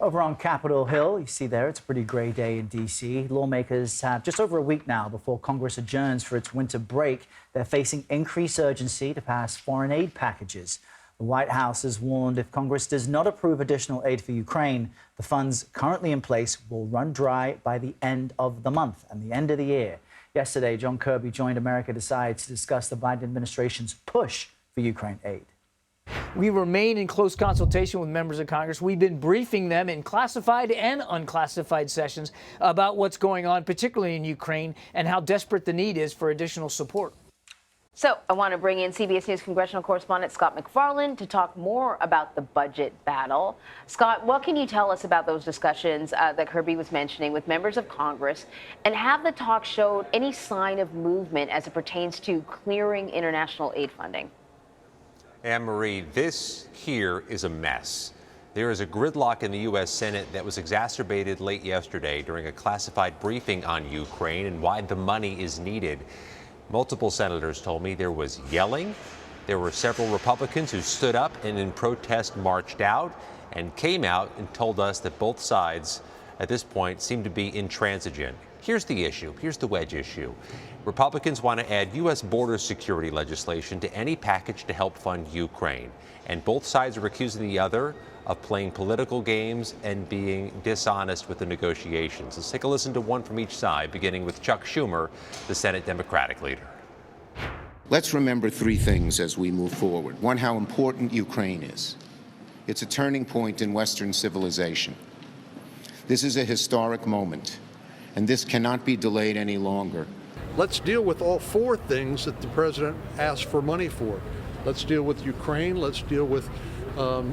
Over on Capitol Hill, you see there, it's a pretty grey day in D.C. Lawmakers have just over a week now before Congress adjourns for its winter break. They're facing increased urgency to pass foreign aid packages. The White House has warned if Congress does not approve additional aid for Ukraine, the funds currently in place will run dry by the end of the month and the end of the year. Yesterday, John Kirby joined America Decides to discuss the Biden administration's push for Ukraine aid. We remain in close consultation with members of Congress. We've been briefing them in classified and unclassified sessions about what's going on, particularly in Ukraine, and how desperate the need is for additional support. So I want to bring in CBS News congressional correspondent Scott MacFarlane to talk more about the budget battle. Scott, what can you tell us about those discussions that Kirby was mentioning with members of Congress? And have the talks showed any sign of movement as it pertains to clearing international aid funding? Anne-Marie, this here is a mess. There is a gridlock in the U.S. Senate that was exacerbated late yesterday during a classified briefing on Ukraine and why the money is needed. Multiple senators told me there was yelling. There were several Republicans who stood up and in protest marched out and came out and told us that both sides at this point seem to be intransigent. Here's the issue. Here's the wedge issue. Republicans want to add U.S. border security legislation to any package to help fund Ukraine. And both sides are accusing the other of playing political games and being dishonest with the negotiations. Let's take a listen to one from each side, beginning with Chuck Schumer, the Senate Democratic leader. Let's remember three things as we move forward. One, how important Ukraine is. It's a turning point in Western civilization. This is a historic moment, and this cannot be delayed any longer. Let's deal with all four things that the president asked for money for. Let's deal with Ukraine, let's deal with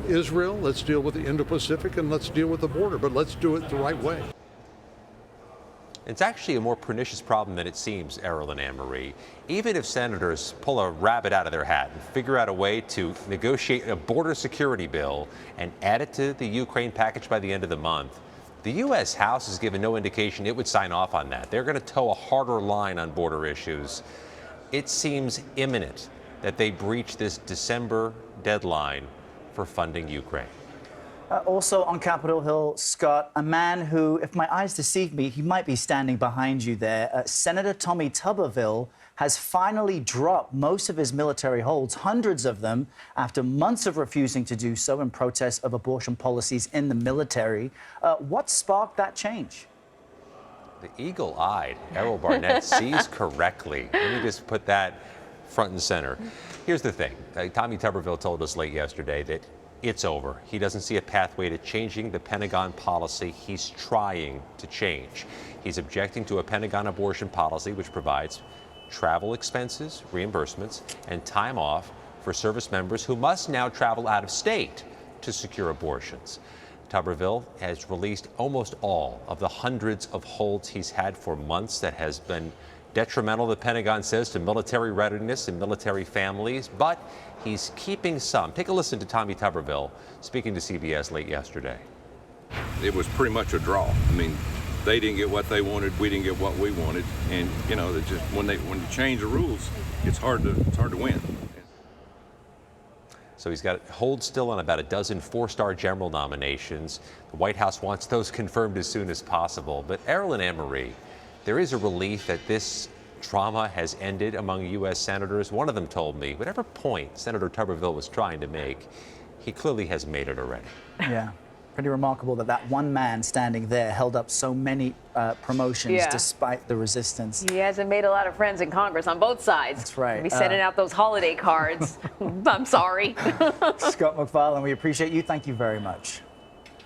Israel, let's deal with the Indo-Pacific, and let's deal with the border, but let's do it the right way. It's actually a more pernicious problem than it seems, Errol and Anne-Marie. Even if senators pull a rabbit out of their hat and figure out a way to negotiate a border security bill and add it to the Ukraine package by the end of the month, the U.S. House has given no indication it would sign off on that. They're going to toe a harder line on border issues. It seems imminent that they breach this December deadline for funding Ukraine. Also on Capitol Hill, Scott, a man who, if my eyes deceive me, he might be standing behind you there. Senator Tommy Tuberville has finally dropped most of his military holds, hundreds of them, after months of refusing to do so in protest of abortion policies in the military. What sparked that change? The eagle-eyed Errol Barnett sees correctly. Let me just put that front and center. Here's the thing. Tommy Tuberville told us late yesterday that it's over. He doesn't see a pathway to changing the Pentagon policy he's trying to change. He's objecting to a Pentagon abortion policy which provides travel expenses, reimbursements, and time off for service members who must now travel out of state to secure abortions. Tuberville has released almost all of the hundreds of holds he's had for months that has been detrimental, the Pentagon says, to military readiness and military families, but he's keeping some. Take a listen to Tommy Tuberville speaking to CBS late yesterday. It was pretty much a draw. I mean, they didn't get what they wanted, we didn't get what we wanted, and you know, it's just when you change the rules, it's hard to win. So he's got hold still on about a dozen four-star general nominations. The White House wants those confirmed as soon as possible. But Errol and Anne-Marie, there is a relief that this trauma has ended among U.S. senators. One of them told me whatever point Senator Tuberville was trying to make, he clearly has made it already. Yeah. Pretty remarkable that one man standing there held up so many promotions despite the resistance. He hasn't made a lot of friends in Congress on both sides. That's right. He'll be sending out those holiday cards. I'm sorry. Scott MacFarlane, we appreciate you. Thank you very much.